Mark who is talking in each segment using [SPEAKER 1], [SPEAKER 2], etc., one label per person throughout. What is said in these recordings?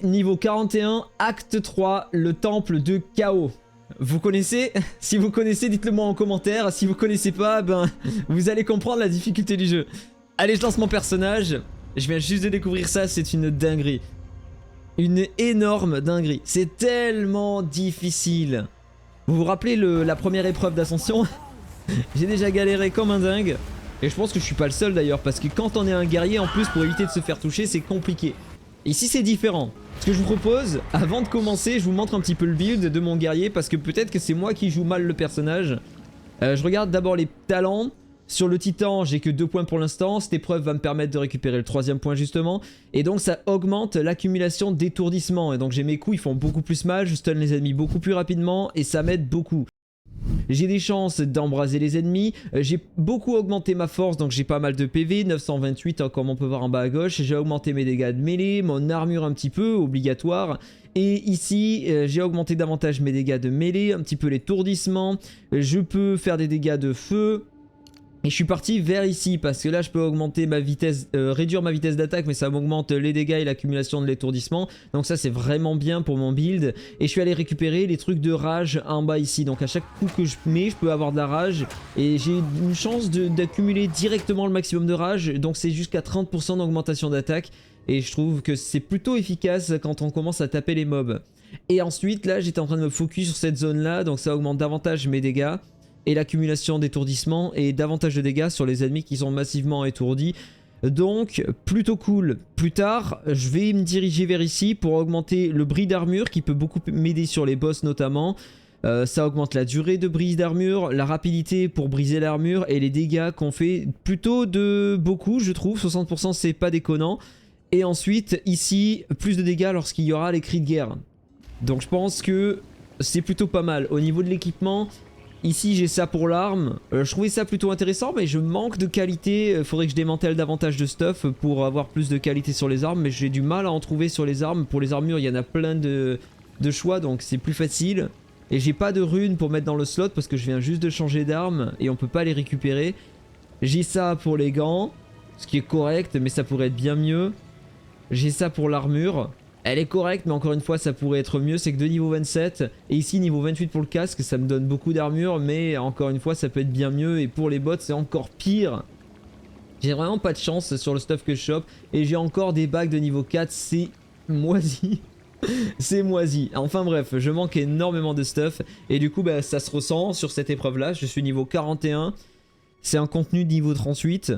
[SPEAKER 1] Niveau 41, acte 3, le temple de Chaos. Vous connaissez? Si vous connaissez, dites-le moi en commentaire. Si vous connaissez pas, ben vous allez comprendre la difficulté du jeu. Allez, je lance mon personnage. Je viens juste de découvrir ça, c'est une dinguerie. Une énorme dinguerie. C'est tellement difficile. Vous vous rappelez la première épreuve d'ascension? J'ai déjà galéré comme un dingue. Et je pense que je suis pas le seul d'ailleurs, parce que quand on est un guerrier, en plus pour éviter de se faire toucher, c'est compliqué. Ici c'est différent. Ce que je vous propose, avant de commencer, je vous montre un petit peu le build de mon guerrier, parce que peut-être que c'est moi qui joue mal le personnage. Je regarde d'abord les talents. Sur le titan, j'ai que 2 points pour l'instant. Cette épreuve va me permettre de récupérer le 3e point justement. Et donc ça augmente l'accumulation d'étourdissement. Et donc j'ai mes coups, ils font beaucoup plus mal, je stun les ennemis beaucoup plus rapidement et ça m'aide beaucoup. J'ai des chances d'embraser les ennemis, j'ai beaucoup augmenté ma force, donc j'ai pas mal de PV, 928 comme on peut voir en bas à gauche. J'ai augmenté mes dégâts de mêlée, mon armure un petit peu, obligatoire. Et ici, j'ai augmenté davantage mes dégâts de mêlée, un petit peu l'étourdissement. Je peux faire des dégâts de feu. Et je suis parti vers ici parce que là je peux augmenter ma vitesse, réduire ma vitesse d'attaque, mais ça m'augmente les dégâts et l'accumulation de l'étourdissement. Donc ça c'est vraiment bien pour mon build. Et je suis allé récupérer les trucs de rage en bas ici. Donc à chaque coup que je mets, je peux avoir de la rage. Et j'ai une chance d'accumuler directement le maximum de rage. Donc c'est jusqu'à 30% d'augmentation d'attaque. Et je trouve que c'est plutôt efficace quand on commence à taper les mobs. Et ensuite là j'étais en train de me focus sur cette zone là. Donc ça augmente davantage mes dégâts et l'accumulation d'étourdissement et davantage de dégâts sur les ennemis qui sont massivement étourdis. Donc plutôt cool. Plus tard je vais me diriger vers ici pour augmenter le bris d'armure qui peut beaucoup m'aider sur les boss notamment. Ça augmente la durée de brise d'armure, la rapidité pour briser l'armure et les dégâts qu'on fait plutôt de beaucoup je trouve. 60% c'est pas déconnant. Et ensuite ici plus de dégâts lorsqu'il y aura les cris de guerre. Donc je pense que c'est plutôt pas mal. Au niveau de l'équipement, ici j'ai ça pour l'arme, je trouvais ça plutôt intéressant mais je manque de qualité, faudrait que je démantèle davantage de stuff pour avoir plus de qualité sur les armes, mais j'ai du mal à en trouver sur les armes. Pour les armures il y en a plein de choix donc c'est plus facile. Et j'ai pas de runes pour mettre dans le slot parce que je viens juste de changer d'arme et on peut pas les récupérer. J'ai ça pour les gants, ce qui est correct mais ça pourrait être bien mieux. J'ai ça pour l'armure. Elle est correcte mais encore une fois ça pourrait être mieux, c'est que de niveau 27 et ici niveau 28 pour le casque, ça me donne beaucoup d'armure mais encore une fois ça peut être bien mieux et pour les bots c'est encore pire. J'ai vraiment pas de chance sur le stuff que je chope et j'ai encore des bagues de niveau 4, c'est moisi. C'est moisi. Enfin bref, je manque énormément de stuff et du coup bah, ça se ressent sur cette épreuve là, je suis niveau 41, c'est un contenu de niveau 38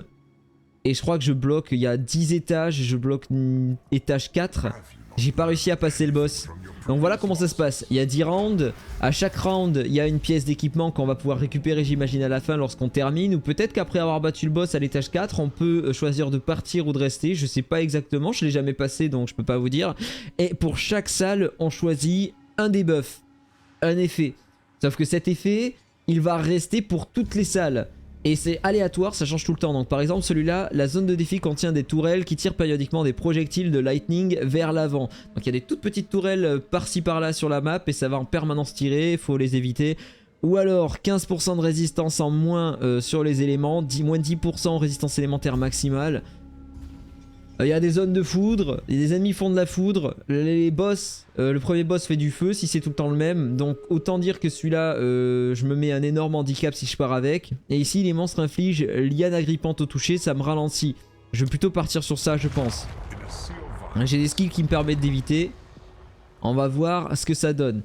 [SPEAKER 1] et je crois que je bloque, il y a 10 étages, je bloque étage 4. J'ai pas réussi à passer le boss. Donc voilà comment ça se passe. Il y a 10 rounds. À chaque round, il y a une pièce d'équipement qu'on va pouvoir récupérer, j'imagine, à la fin lorsqu'on termine. Ou peut-être qu'après avoir battu le boss à l'étage 4, on peut choisir de partir ou de rester. Je sais pas exactement, je l'ai jamais passé donc je peux pas vous dire. Et pour chaque salle, on choisit un debuff, un effet. Sauf que cet effet, il va rester pour toutes les salles. Et c'est aléatoire, ça change tout le temps. Donc par exemple celui-là, la zone de défi contient des tourelles qui tirent périodiquement des projectiles de lightning vers l'avant. Donc il y a des toutes petites tourelles par-ci par-là sur la map et ça va en permanence tirer, il faut les éviter. Ou alors 15% de résistance en moins sur les éléments, moins 10% résistance élémentaire maximale. Il y a des zones de foudre, les ennemis font de la foudre, les boss, le premier boss fait du feu si c'est tout le temps le même, donc autant dire que celui-là, je me mets un énorme handicap si je pars avec. Et ici les monstres infligent liane agrippante au toucher, ça me ralentit. Je vais plutôt partir sur ça je pense. J'ai des skills qui me permettent d'éviter. On va voir ce que ça donne.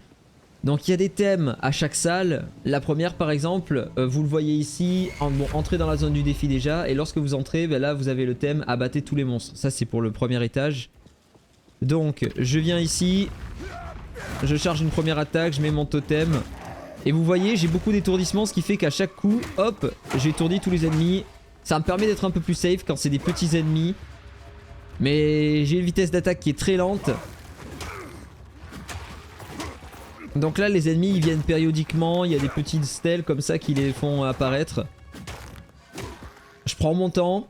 [SPEAKER 1] Donc il y a des thèmes à chaque salle. La première par exemple, vous le voyez ici, bon, entrez dans la zone du défi déjà. Et lorsque vous entrez, ben là vous avez le thème abattez tous les monstres. Ça c'est pour le premier étage. Donc je viens ici, je charge une première attaque, je mets mon totem. Et vous voyez j'ai beaucoup d'étourdissement, ce qui fait qu'à chaque coup, hop, j'étourdis tous les ennemis. Ça me permet d'être un peu plus safe quand c'est des petits ennemis. Mais j'ai une vitesse d'attaque qui est très lente. Donc là les ennemis ils viennent périodiquement, il y a des petites stèles comme ça qui les font apparaître. Je prends mon temps.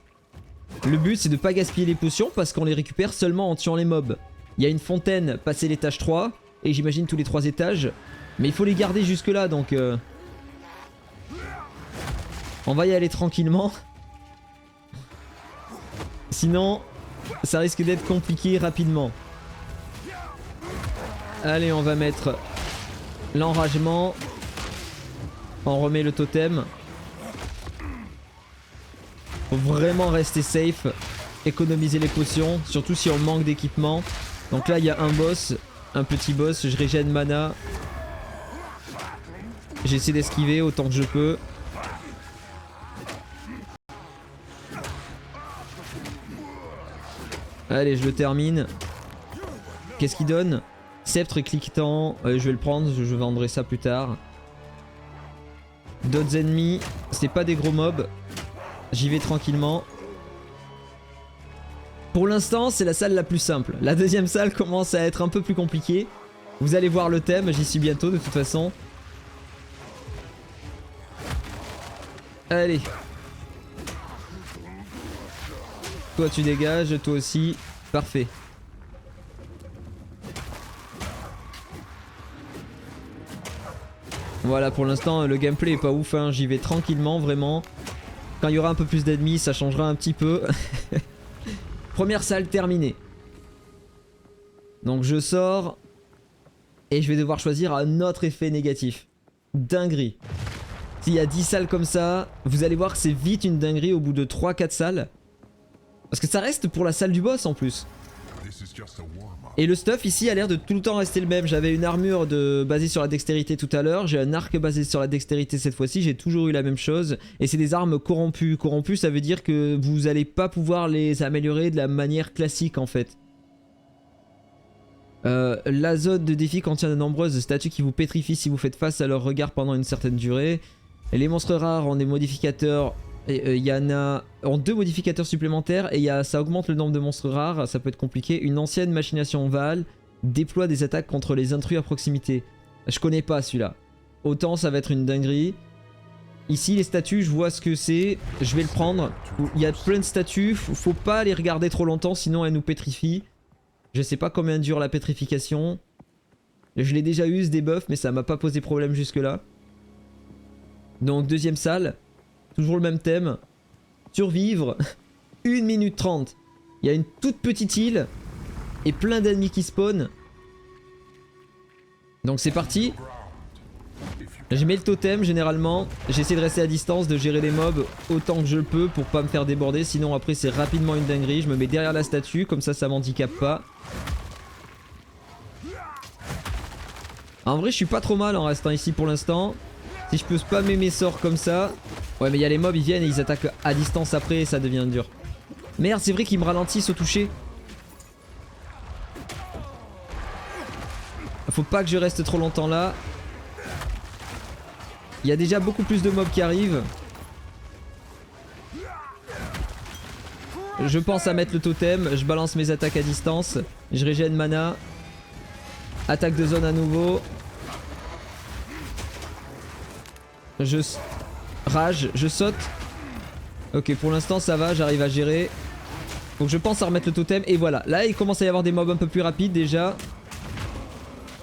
[SPEAKER 1] Le but c'est de pas gaspiller les potions parce qu'on les récupère seulement en tuant les mobs. Il y a une fontaine passé l'étage 3 et j'imagine tous les 3 étages. Mais il faut les garder jusque là donc on va y aller tranquillement. Sinon ça risque d'être compliqué rapidement. Allez, on va mettre l'enragement. On remet le totem. Faut vraiment rester safe. Économiser les potions, surtout si on manque d'équipement. Donc là, il y a un boss, un petit boss. Je régène mana. J'essaie d'esquiver autant que je peux. Allez, je le termine. Qu'est-ce qu'il donne? Sceptre cliquetant. Je vais le prendre, je vendrai ça plus tard. D'autres ennemis. C'est pas des gros mobs. J'y vais tranquillement. Pour l'instant, c'est la salle la plus simple. La deuxième salle commence à être un peu plus compliquée. Vous allez voir le thème, j'y suis bientôt de toute façon. Allez. Toi tu dégages, toi aussi. Parfait. Voilà, pour l'instant le gameplay est pas ouf, hein. J'y vais tranquillement vraiment. Quand il y aura un peu plus d'ennemis, ça changera un petit peu. Première salle terminée. Donc je sors. Et je vais devoir choisir un autre effet négatif. Dinguerie. S'il y a 10 salles comme ça, vous allez voir que c'est vite une dinguerie au bout de 3-4 salles. Parce que ça reste pour la salle du boss en plus. Et le stuff ici a l'air de tout le temps rester le même. J'avais une armure basée sur la dextérité tout à l'heure. J'ai un arc basé sur la dextérité cette fois-ci. J'ai toujours eu la même chose. Et c'est des armes corrompues. Corrompues, ça veut dire que vous n'allez pas pouvoir les améliorer de la manière classique en fait. La zone de défi contient de nombreuses statues qui vous pétrifient si vous faites face à leur regard pendant une certaine durée. Et les monstres rares ont des modificateurs. Il y en a en 2 modificateurs supplémentaires et ça augmente le nombre de monstres rares, ça peut être compliqué. Une ancienne machination Vaal déploie des attaques contre les intrus à proximité. Je connais pas celui-là. Autant ça va être une dinguerie. Ici les statues, je vois ce que c'est, je vais le prendre. Il y a plein de statues, faut pas les regarder trop longtemps sinon elles nous pétrifient. Je sais pas combien dure la pétrification. Je l'ai déjà eu ce debuff mais ça m'a pas posé problème jusque là. Donc deuxième salle. Toujours le même thème. Survivre. 1 minute 30. Il y a une toute petite île. Et plein d'ennemis qui spawnent. Donc c'est parti. Je mets le totem généralement. J'essaie de rester à distance, de gérer les mobs autant que je le peux pour pas me faire déborder. Sinon après c'est rapidement une dinguerie. Je me mets derrière la statue. Comme ça m'handicape pas. En vrai je suis pas trop mal en restant ici pour l'instant. Si je peux spammer mes sorts comme ça. Ouais mais il y a les mobs, ils viennent et ils attaquent à distance après et ça devient dur. Merde, c'est vrai qu'ils me ralentissent au toucher. Faut pas que je reste trop longtemps là. Il y a déjà beaucoup plus de mobs qui arrivent. Je pense à mettre le totem, je balance mes attaques à distance. Je régène mana. Attaque de zone à nouveau. Je rage, je saute. Ok, pour l'instant ça va, j'arrive à gérer. Donc je pense à remettre le totem. Et voilà, là il commence à y avoir des mobs un peu plus rapides déjà.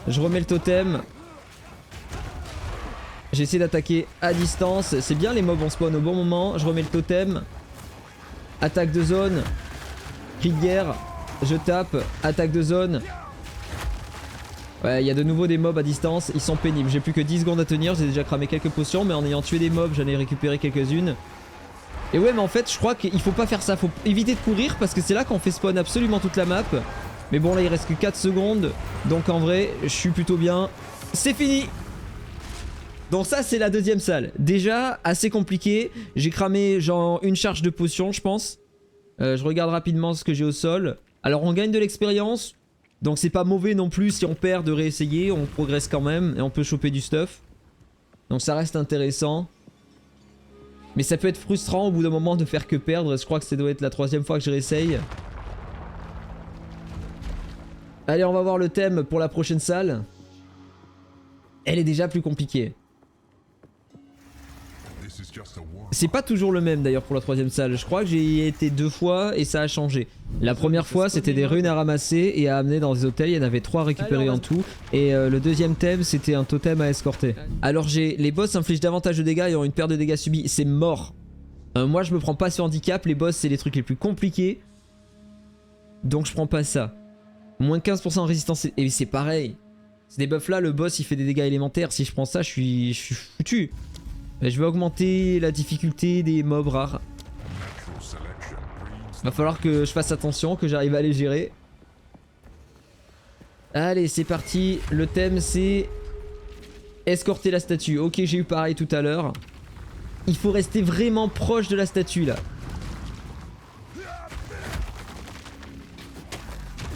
[SPEAKER 1] Je remets le totem. J'essaie d'attaquer à distance. C'est bien, les mobs on spawn au bon moment. Je remets le totem. Attaque de zone. Cri de guerre. Je tape. Attaque de zone. Ouais, il y a de nouveau des mobs à distance, ils sont pénibles. J'ai plus que 10 secondes à tenir, j'ai déjà cramé quelques potions, mais en ayant tué des mobs, j'en ai récupéré quelques-unes. Et ouais, mais en fait, je crois qu'il faut pas faire ça, faut éviter de courir parce que c'est là qu'on fait spawn absolument toute la map. Mais bon, là il reste que 4 secondes, donc en vrai, je suis plutôt bien. C'est fini! Donc ça, c'est la deuxième salle. Déjà, assez compliqué. J'ai cramé genre une charge de potions, je pense. Je regarde rapidement ce que j'ai au sol. Alors, on gagne de l'expérience. Donc c'est pas mauvais non plus si on perd de réessayer, on progresse quand même et on peut choper du stuff. Donc ça reste intéressant. Mais ça peut être frustrant au bout d'un moment de faire que perdre, je crois que ça doit être la 3e fois que je réessaye. Allez, on va voir le thème pour la prochaine salle. Elle est déjà plus compliquée. C'est pas toujours le même d'ailleurs pour la 3e salle. Je crois que j'y ai été 2 fois et ça a changé. La première fois c'était des runes à ramasser et à amener dans des hôtels. Il y en avait 3 récupérés en tout. Et le deuxième thème c'était un totem à escorter. Alors les boss infligent davantage de dégâts et ont une perte de dégâts subis. C'est mort. Moi je me prends pas ce handicap. Les boss c'est les trucs les plus compliqués. Donc je prends pas ça. Moins 15% en résistance. Et c'est pareil. Ces debuffs là, le boss il fait des dégâts élémentaires. Si je prends ça, je suis foutu. Je vais augmenter la difficulté des mobs rares. Va falloir que je fasse attention, que j'arrive à les gérer. Allez, c'est parti. Le thème c'est escorter la statue. Ok, j'ai eu pareil tout à l'heure. Il faut rester vraiment proche de la statue là.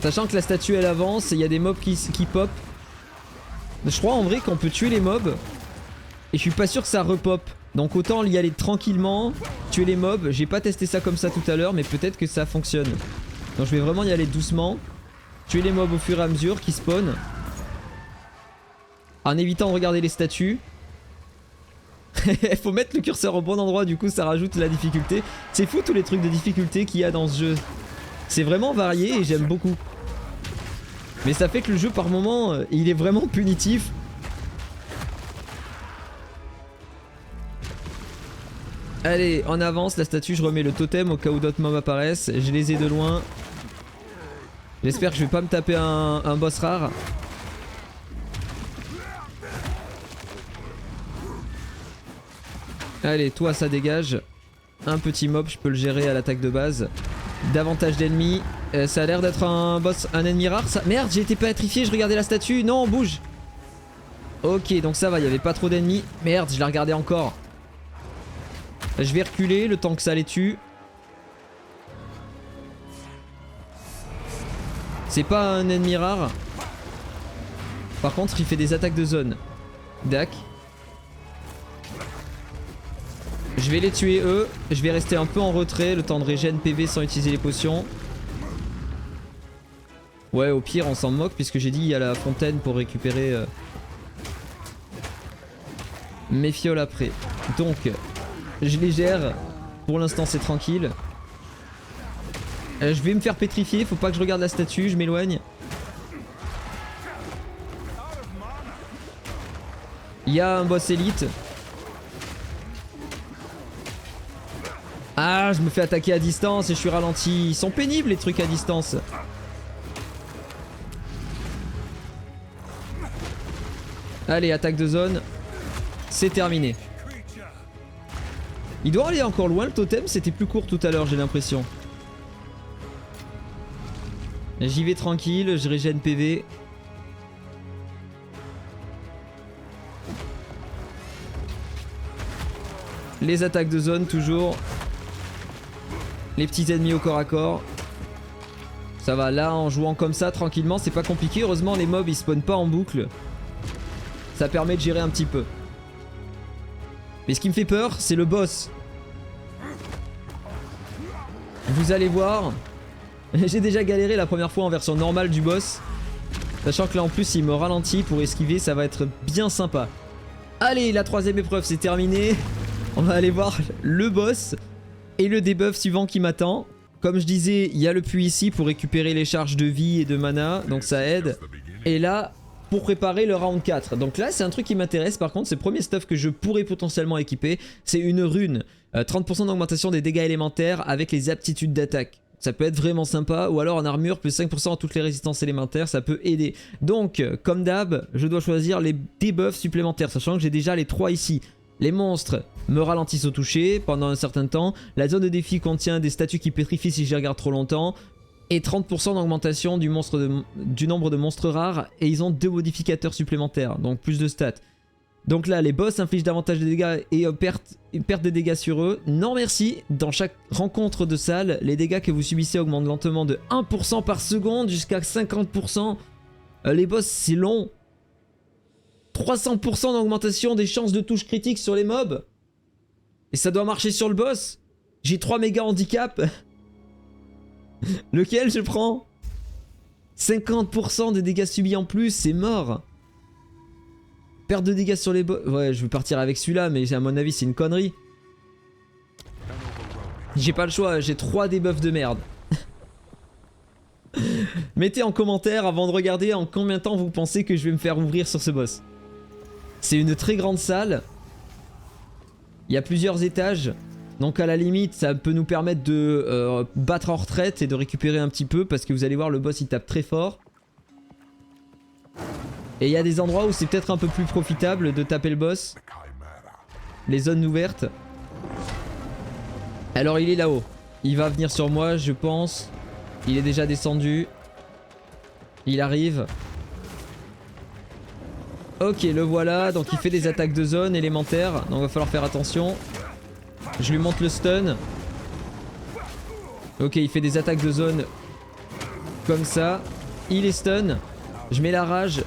[SPEAKER 1] Sachant que la statue elle avance et il y a des mobs qui pop. Je crois en vrai qu'on peut tuer les mobs. Et je suis pas sûr que ça repop. Donc autant y aller tranquillement, tuer les mobs. J'ai pas testé ça comme ça tout à l'heure, mais peut-être que ça fonctionne. Donc je vais vraiment y aller doucement. Tuer les mobs au fur et à mesure qui spawnent. En évitant de regarder les statues. Faut mettre le curseur au bon endroit, du coup ça rajoute la difficulté. C'est fou tous les trucs de difficulté qu'il y a dans ce jeu. C'est vraiment varié et j'aime beaucoup. Mais ça fait que le jeu par moment, il est vraiment punitif. Allez, en avance, la statue, je remets le totem au cas où d'autres mobs apparaissent. Je les ai de loin. J'espère que je vais pas me taper un boss rare. Allez, toi ça dégage. Un petit mob, je peux le gérer à l'attaque de base. Davantage d'ennemis. Ça a l'air d'être un boss, un ennemi rare ça. Merde, j'ai été pétrifié, je regardais la statue. Non, on bouge. Ok, donc ça va, il n'y avait pas trop d'ennemis. Merde, je la regardais encore. Je vais reculer le temps que ça les tue. C'est pas un ennemi rare. Par contre, il fait des attaques de zone. Dac. Je vais les tuer eux. Je vais rester un peu en retrait, le temps de régène PV sans utiliser les potions. Ouais, au pire, on s'en moque puisque j'ai dit il y a la fontaine pour récupérer mes fioles après. Donc, je les gère. Pour l'instant, c'est tranquille. Je vais me faire pétrifier. Faut pas que je regarde la statue. Je m'éloigne. Il y a un boss élite. Ah, je me fais attaquer à distance et je suis ralenti. Ils sont pénibles les trucs à distance. Allez, attaque de zone. C'est terminé. Il doit aller encore loin le totem, c'était plus court tout à l'heure j'ai l'impression. J'y vais tranquille, je régène PV. Les attaques de zone toujours. Les petits ennemis au corps à corps. Ça va, là en jouant comme ça tranquillement c'est pas compliqué. Heureusement les mobs ils spawnent pas en boucle. Ça permet de gérer un petit peu. Mais ce qui me fait peur, c'est le boss. Vous allez voir. J'ai déjà galéré la première fois en version normale du boss. Sachant que là en plus il me ralentit pour esquiver, ça va être bien sympa. Allez, la troisième épreuve c'est terminé. On va aller voir le boss et le debuff suivant qui m'attend. Comme je disais, il y a le puits ici pour récupérer les charges de vie et de mana, donc ça aide. Et là, pour préparer le round 4. Donc là, c'est un truc qui m'intéresse. Par contre, c'est le premier stuff que je pourrais potentiellement équiper. C'est une rune. 30% d'augmentation des dégâts élémentaires avec les aptitudes d'attaque. Ça peut être vraiment sympa. Ou alors en armure, plus 5% à toutes les résistances élémentaires. Ça peut aider. Donc, comme d'hab, je dois choisir les debuffs supplémentaires. Sachant que j'ai déjà les 3 ici. Les monstres me ralentissent au toucher pendant un certain temps. La zone de défi contient des statues qui pétrifient si je les regarde trop longtemps. Et 30% d'augmentation du nombre de monstres rares. Et ils ont 2 modificateurs supplémentaires. Donc plus de stats. Donc là, les boss infligent davantage de dégâts et perte de dégâts sur eux. Non merci. Dans chaque rencontre de salle, les dégâts que vous subissez augmentent lentement de 1% par seconde jusqu'à 50%. Les boss, c'est long. 300% d'augmentation des chances de touche critique sur les mobs. Et ça doit marcher sur le boss. J'ai 3 méga handicap. Lequel je prends? 50% de dégâts subis en plus, c'est mort. Perte de dégâts sur les boss. Ouais, je vais partir avec celui-là, mais à mon avis, c'est une connerie. J'ai pas le choix, j'ai 3 debuffs de merde. Mettez en commentaire avant de regarder en combien de temps vous pensez que je vais me faire ouvrir sur ce boss. C'est une très grande salle. Il y a plusieurs étages. Donc à la limite ça peut nous permettre de battre en retraite et de récupérer un petit peu. Parce que vous allez voir le boss il tape très fort. Et il y a des endroits où c'est peut-être un peu plus profitable de taper le boss. Les zones ouvertes. Alors il est là-haut. Il va venir sur moi, je pense. Il est déjà descendu. Il arrive. Ok, le voilà. Donc il fait des attaques de zone élémentaires. Donc il va falloir faire attention. Je lui monte le stun. Ok, il fait des attaques de zone comme ça. Il est stun. Je mets la rage.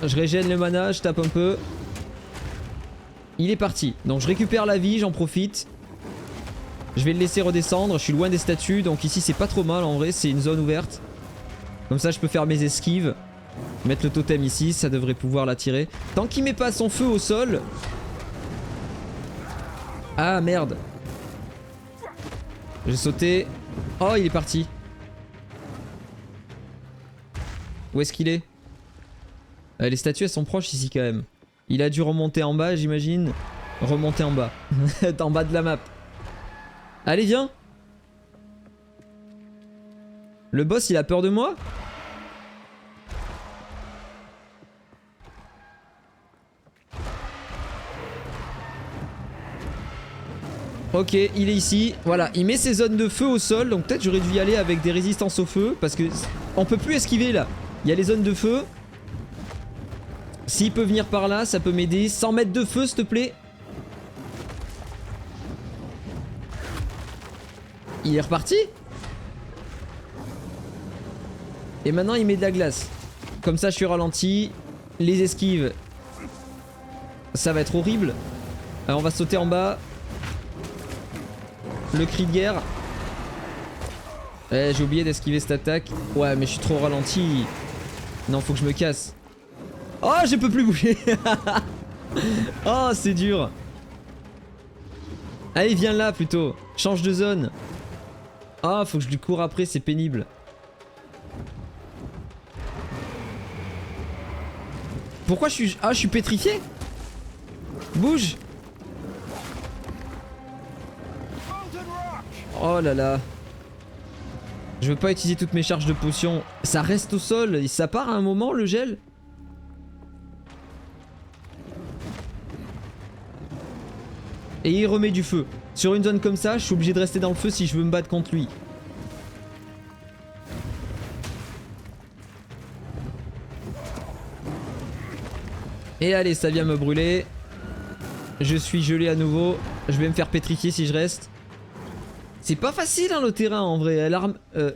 [SPEAKER 1] Je régène le mana, je tape un peu. Il est parti. Donc je récupère la vie, j'en profite. Je vais le laisser redescendre. Je suis loin des statues. Donc ici c'est pas trop mal en vrai. C'est une zone ouverte. Comme ça je peux faire mes esquives. Mettre le totem ici. Ça devrait pouvoir l'attirer. Tant qu'il met pas son feu au sol. Ah merde. J'ai sauté. Oh il est parti. Où est-ce qu'il est? Les statues elles sont proches ici quand même. Il a dû remonter en bas j'imagine. Remonter en bas. En bas de la map. Allez viens. Le boss il a peur de moi? Ok, il est ici. Voilà, il met ses zones de feu au sol. Donc peut-être j'aurais dû y aller avec des résistances au feu. Parce que on peut plus esquiver là. Il y a les zones de feu. S'il peut venir par là, ça peut m'aider. 100 mètres de feu, s'il te plaît. Il est reparti. Et maintenant, il met de la glace. Comme ça, je suis ralenti. Les esquives. Ça va être horrible. Alors, on va sauter en bas. Le cri de guerre. J'ai oublié d'esquiver cette attaque. Ouais, mais je suis trop ralenti. Non, faut que je me casse. Oh, je peux plus bouger. Oh, c'est dur. Allez, viens là plutôt. Change de zone. Ah, faut que je lui cours après, c'est pénible. Pourquoi je suis... Ah, je suis pétrifié. Bouge. Oh là là. Je veux pas utiliser toutes mes charges de potions. Ça reste au sol. Et ça part à un moment, le gel. Et il remet du feu. Sur une zone comme ça, je suis obligé de rester dans le feu si je veux me battre contre lui. Et allez, ça vient me brûler. Je suis gelé à nouveau. Je vais me faire pétrifier si je reste. C'est pas facile hein, le terrain en vrai.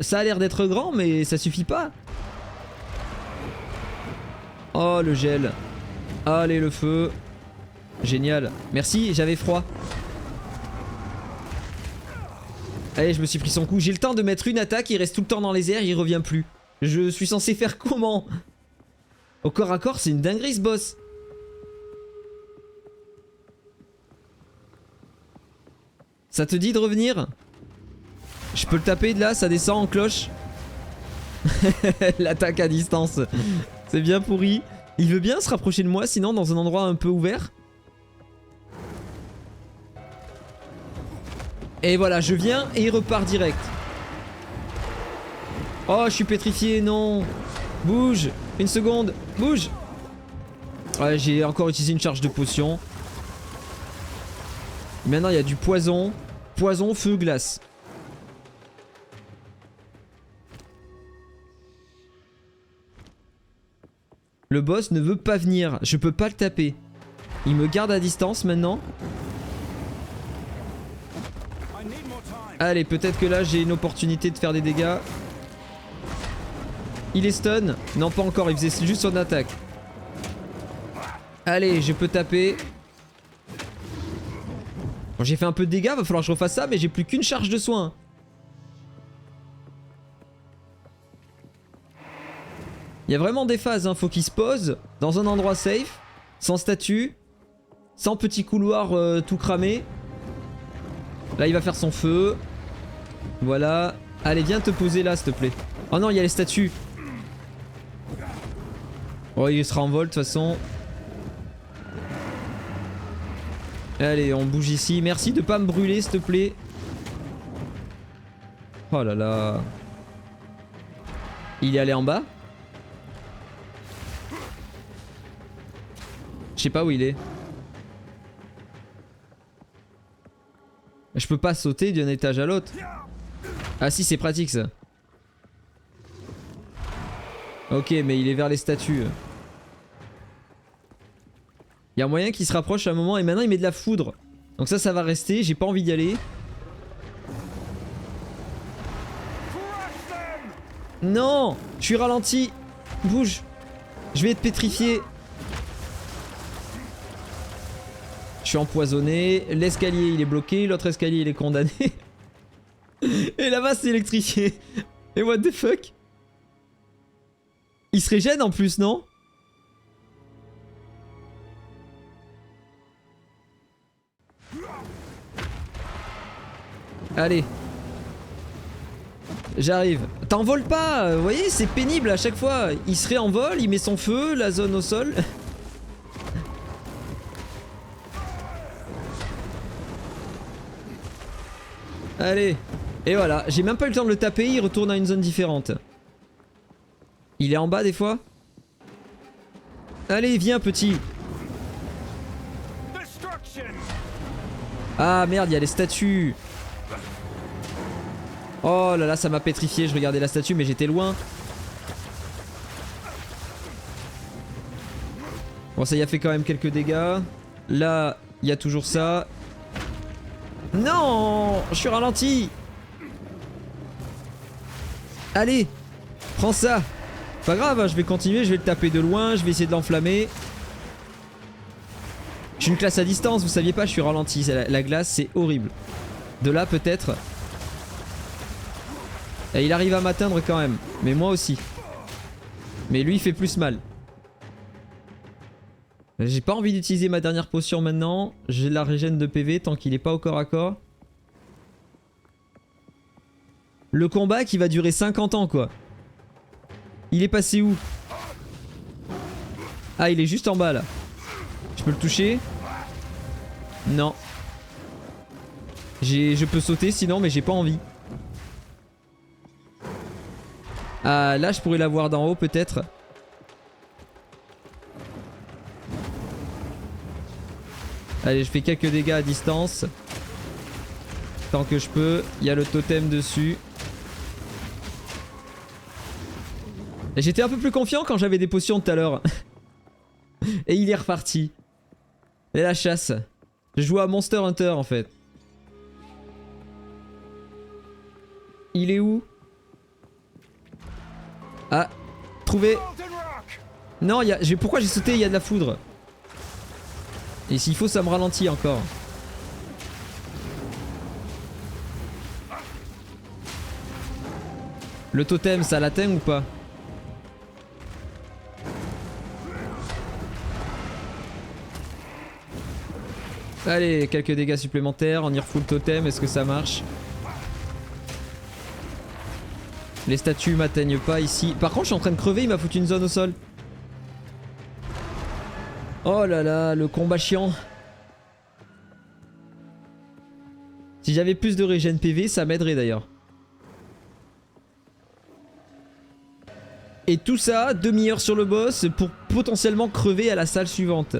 [SPEAKER 1] Ça a l'air d'être grand mais ça suffit pas. Oh le gel. Allez le feu. Génial. Merci, j'avais froid. Allez, je me suis pris son coup. J'ai le temps de mettre une attaque, il reste tout le temps dans les airs, il revient plus. Je suis censé faire comment? Au corps à corps, c'est une dinguerie ce boss. Ça te dit de revenir? Je peux le taper de là, ça descend en cloche. L'attaque à distance. C'est bien pourri. Il veut bien se rapprocher de moi, sinon dans un endroit un peu ouvert. Et voilà, je viens et il repart direct. Oh, je suis pétrifié, non. Bouge. Une seconde. Bouge. Ouais, j'ai encore utilisé une charge de potion. Maintenant, il y a du poison. Poison, feu, glace. Le boss ne veut pas venir. Je peux pas le taper. Il me garde à distance maintenant. Allez, peut-être que là j'ai une opportunité de faire des dégâts. Il est stun. Non, pas encore, il faisait juste son attaque. Allez, je peux taper. Bon, j'ai fait un peu de dégâts, va falloir que je refasse ça, mais j'ai plus qu'une charge de soin. Il y a vraiment des phases, hein. Faut qu'il se pose dans un endroit safe, sans statue, sans petit couloir tout cramé. Là, il va faire son feu. Voilà. Allez, viens te poser là, s'il te plaît. Oh non, il y a les statues. Oh, il sera en vol, de toute façon. Allez, on bouge ici. Merci de pas me brûler, s'il te plaît. Oh là là. Il est allé en bas. sais pas où il est. Je peux pas sauter d'un étage à l'autre. Ah si, c'est pratique ça. Ok, mais il est vers les statues. Il y a moyen qu'il se rapproche à un moment et maintenant il met de la foudre. Donc ça va rester, j'ai pas envie d'y aller. Non, je suis ralenti. Bouge. Je vais être pétrifié. Je suis empoisonné. L'escalier il est bloqué, l'autre escalier il est condamné. Et là-bas c'est électrifié. Et what the fuck? Il se régène en plus, non? Allez. J'arrive. T'envoles pas, vous voyez, c'est pénible à chaque fois. Il se réenvole, il met son feu, la zone au sol. Allez. Et voilà, j'ai même pas eu le temps de le taper, il retourne à une zone différente. Il est en bas des fois? Allez, viens petit. Ah merde, il y a les statues. Oh là là, ça m'a pétrifié, je regardais la statue mais j'étais loin. Bon, ça y a fait quand même quelques dégâts. Là, il y a toujours ça. Non, je suis ralenti. Allez, prends ça. Pas grave, je vais continuer, je vais le taper de loin, je vais essayer de l'enflammer. Je suis une classe à distance, vous saviez pas, je suis ralenti. La glace, c'est horrible. De là, peut-être. Et il arrive à m'atteindre quand même. Mais moi aussi. Mais lui, il fait plus mal. J'ai pas envie d'utiliser ma dernière potion maintenant. J'ai la régène de PV tant qu'il est pas au corps à corps. Le combat qui va durer 50 ans, quoi. Il est passé où? Ah, il est juste en bas, là. Je peux le toucher? Non. Je peux sauter sinon, mais j'ai pas envie. Ah, là, je pourrais la voir d'en haut, peut-être. Allez, je fais quelques dégâts à distance. Tant que je peux. Il y a le totem dessus. J'étais un peu plus confiant quand j'avais des potions tout à l'heure. Et il est reparti. Et la chasse. Je joue à Monster Hunter en fait. Il est où? Ah, trouvé. Non, pourquoi j'ai sauté? Il y a de la foudre. Et s'il faut, ça me ralentit encore. Le totem, ça l'atteint ou pas? Allez, quelques dégâts supplémentaires. On y refout le totem. Est-ce que ça marche? Les statues m'atteignent pas ici. Par contre, je suis en train de crever. Il m'a foutu une zone au sol. Oh là là, le combat chiant. Si j'avais plus de régène PV, ça m'aiderait d'ailleurs. Et tout ça, demi-heure sur le boss pour potentiellement crever à la salle suivante.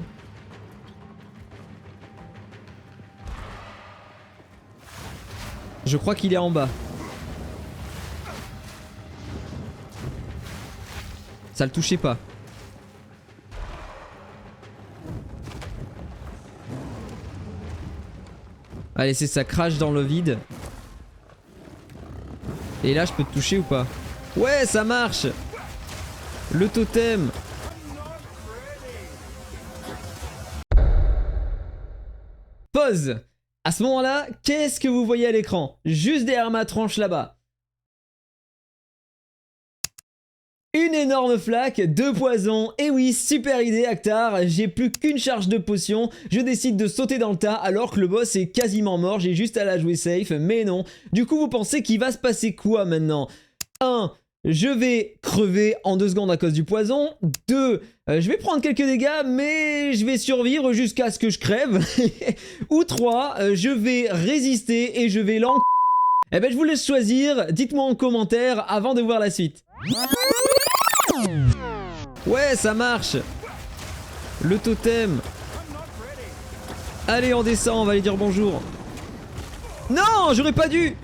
[SPEAKER 1] Je crois qu'il est en bas. Ça le touchait pas. Allez, c'est ça, crache dans le vide. Et là, je peux te toucher ou pas? Ouais, ça marche. Le totem. Pause. À ce moment-là, qu'est-ce que vous voyez à l'écran? Juste derrière ma tronche là-bas. Une énorme flaque de poison. Et oui, super idée Actar, j'ai plus qu'une charge de potion, je décide de sauter dans le tas alors que le boss est quasiment mort, j'ai juste à la jouer safe, mais non. Du coup, vous pensez qu'il va se passer quoi maintenant? 1. Je vais crever en 2 secondes à cause du poison. 2. Je vais prendre quelques dégâts, mais je vais survivre jusqu'à ce que je crève. Ou 3. Je vais résister et je vais l'en... Eh ben, je vous laisse choisir, dites-moi en commentaire avant de voir la suite. Ouais, ça marche. Le totem. Allez, on descend, on va aller dire bonjour. Non, j'aurais pas dû.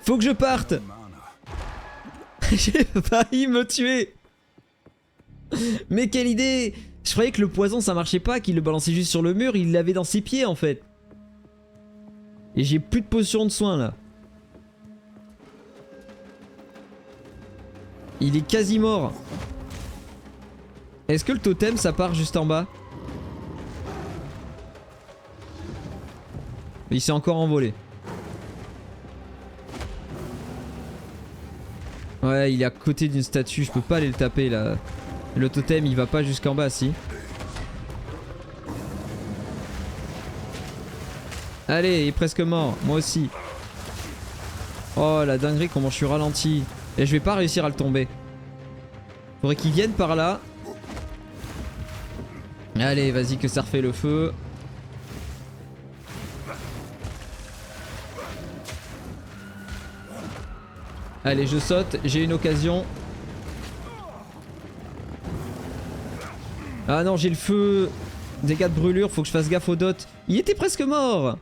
[SPEAKER 1] Faut que je parte. J'ai failli me tuer. Mais quelle idée. Je croyais que le poison ça marchait pas, qu'il le balançait juste sur le mur, il l'avait dans ses pieds en fait. Et j'ai plus de potion de soin là. Il est quasi mort. Est-ce que le totem ça part juste en bas? Il s'est encore envolé. Ouais, il est à côté d'une statue, je peux pas aller le taper là. Le totem il va pas jusqu'en bas, si. Allez, il est presque mort, moi aussi. Oh la dinguerie, comment je suis ralenti. Et je vais pas réussir à le tomber. Faudrait qu'il vienne par là. Allez, vas-y que ça refait le feu. Allez, je saute, j'ai une occasion. Ah non, j'ai le feu. Dégâts de brûlure, faut que je fasse gaffe aux dots. Il était presque mort.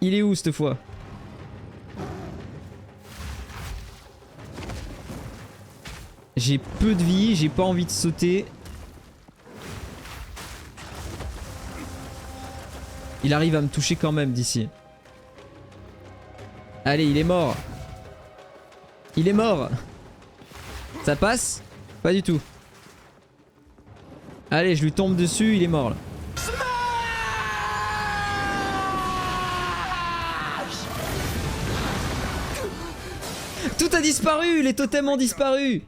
[SPEAKER 1] Il est où cette fois? J'ai peu de vie, j'ai pas envie de sauter. Il arrive à me toucher quand même d'ici. Allez, il est mort. Il est mort. Ça passe? Pas du tout. Allez, je lui tombe dessus, il est mort là. Tout a disparu, les totems ont disparu.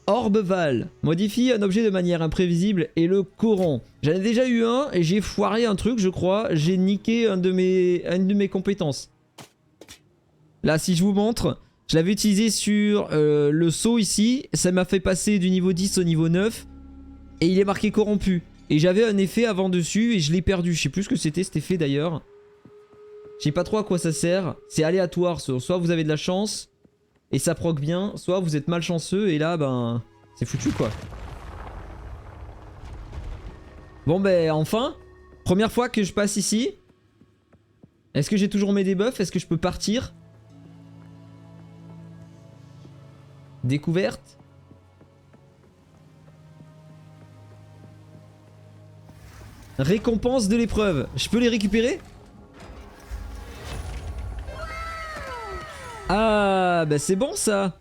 [SPEAKER 1] Orbeval. Modifie un objet de manière imprévisible et le corrompt. J'en ai déjà eu un et j'ai foiré un truc, je crois. J'ai niqué une de mes compétences. Là, si je vous montre, je l'avais utilisé sur le saut ici. Ça m'a fait passer du niveau 10 au niveau 9. Et il est marqué corrompu. Et j'avais un effet avant dessus et je l'ai perdu. Je sais plus ce que c'était cet effet d'ailleurs. Je sais pas trop à quoi ça sert. C'est aléatoire. Soit vous avez de la chance et ça proc bien, soit vous êtes malchanceux et là, ben, c'est foutu quoi. Bon ben, enfin, première fois que je passe ici. Est-ce que j'ai toujours mes debuffs? Est-ce que je peux partir? Découverte. Récompense de l'épreuve. Je peux les récupérer? Ah, bah c'est bon ça.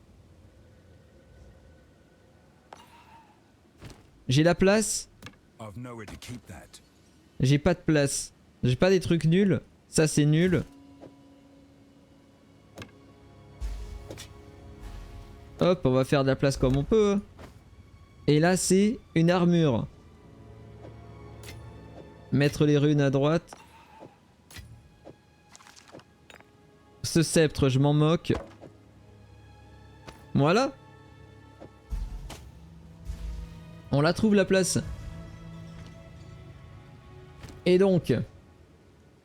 [SPEAKER 1] J'ai la place. J'ai pas de place. J'ai pas des trucs nuls. Ça c'est nul. Hop, on va faire de la place comme on peut. Et là c'est une armure. Mettre les runes à droite. Ce sceptre, je m'en moque. Voilà. On la trouve la place. Et donc,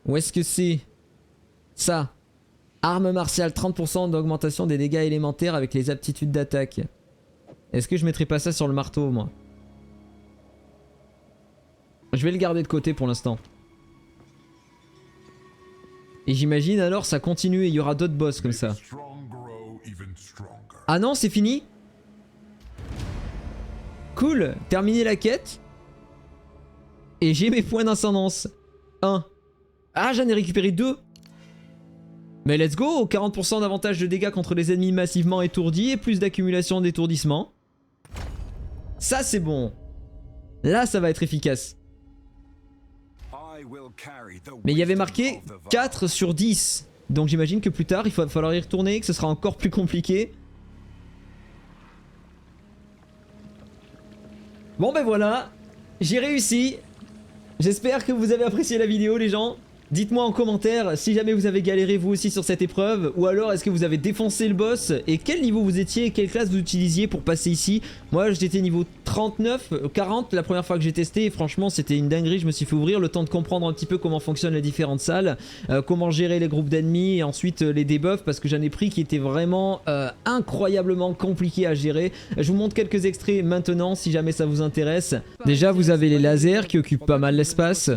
[SPEAKER 1] où est-ce que c'est? Ça. Arme martiale, 30% d'augmentation des dégâts élémentaires avec les aptitudes d'attaque. Est-ce que je mettrais pas ça sur le marteau, moi? Je vais le garder de côté pour l'instant. Et j'imagine alors ça continue et il y aura d'autres boss comme ça. Ah non, c'est fini? Cool, terminer la quête. Et j'ai mes points d'incendance. 1. Ah, j'en ai récupéré 2. Mais let's go, 40% d'avantage de dégâts contre les ennemis massivement étourdis et plus d'accumulation d'étourdissement. Ça c'est bon. Là ça va être efficace. Mais il y avait marqué 4 sur 10. Donc j'imagine que plus tard il va falloir y retourner, que ce sera encore plus compliqué. Bon ben voilà, j'ai réussi. J'espère que vous avez apprécié la vidéo les gens. Dites-moi en commentaire si jamais vous avez galéré vous aussi sur cette épreuve, ou alors est-ce que vous avez défoncé le boss, et quel niveau vous étiez, quelle classe vous utilisiez pour passer ici. Moi j'étais niveau 39, 40 la première fois que j'ai testé, et franchement c'était une dinguerie, je me suis fait ouvrir le temps de comprendre un petit peu comment fonctionnent les différentes salles, comment gérer les groupes d'ennemis, et ensuite les debuffs, parce que j'en ai pris qui étaient vraiment incroyablement compliqués à gérer. Je vous montre quelques extraits maintenant si jamais ça vous intéresse. Déjà vous avez les lasers qui occupent pas mal l'espace.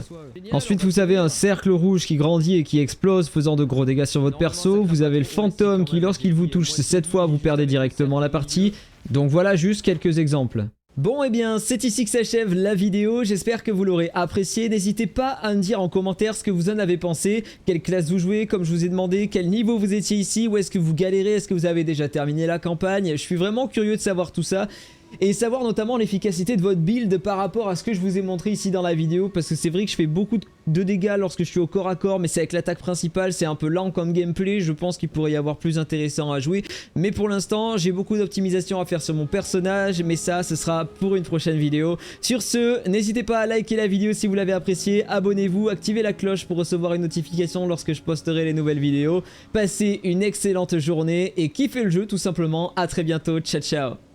[SPEAKER 1] Ensuite vous avez un cercle rouge qui grandit et qui explose faisant de gros dégâts sur votre perso. Vous avez le fantôme qui lorsqu'il vous touche 7 fois vous perdez directement la partie. Donc voilà juste quelques exemples. Bon et bien c'est ici que s'achève la vidéo, j'espère que vous l'aurez apprécié, n'hésitez pas à me dire en commentaire ce que vous en avez pensé, quelle classe vous jouez, comme je vous ai demandé, quel niveau vous étiez ici, où est-ce que vous galérez, est-ce que vous avez déjà terminé la campagne, je suis vraiment curieux de savoir tout ça. Et savoir notamment l'efficacité de votre build par rapport à ce que je vous ai montré ici dans la vidéo, parce que c'est vrai que je fais beaucoup de dégâts lorsque je suis au corps à corps, mais c'est avec l'attaque principale, c'est un peu lent comme gameplay, je pense qu'il pourrait y avoir plus intéressant à jouer, mais pour l'instant j'ai beaucoup d'optimisation à faire sur mon personnage, mais ça ce sera pour une prochaine vidéo. Sur ce, n'hésitez pas à liker la vidéo si vous l'avez appréciée, abonnez-vous, activez la cloche pour recevoir une notification lorsque je posterai les nouvelles vidéos, passez une excellente journée et kiffez le jeu tout simplement, à très bientôt, ciao ciao.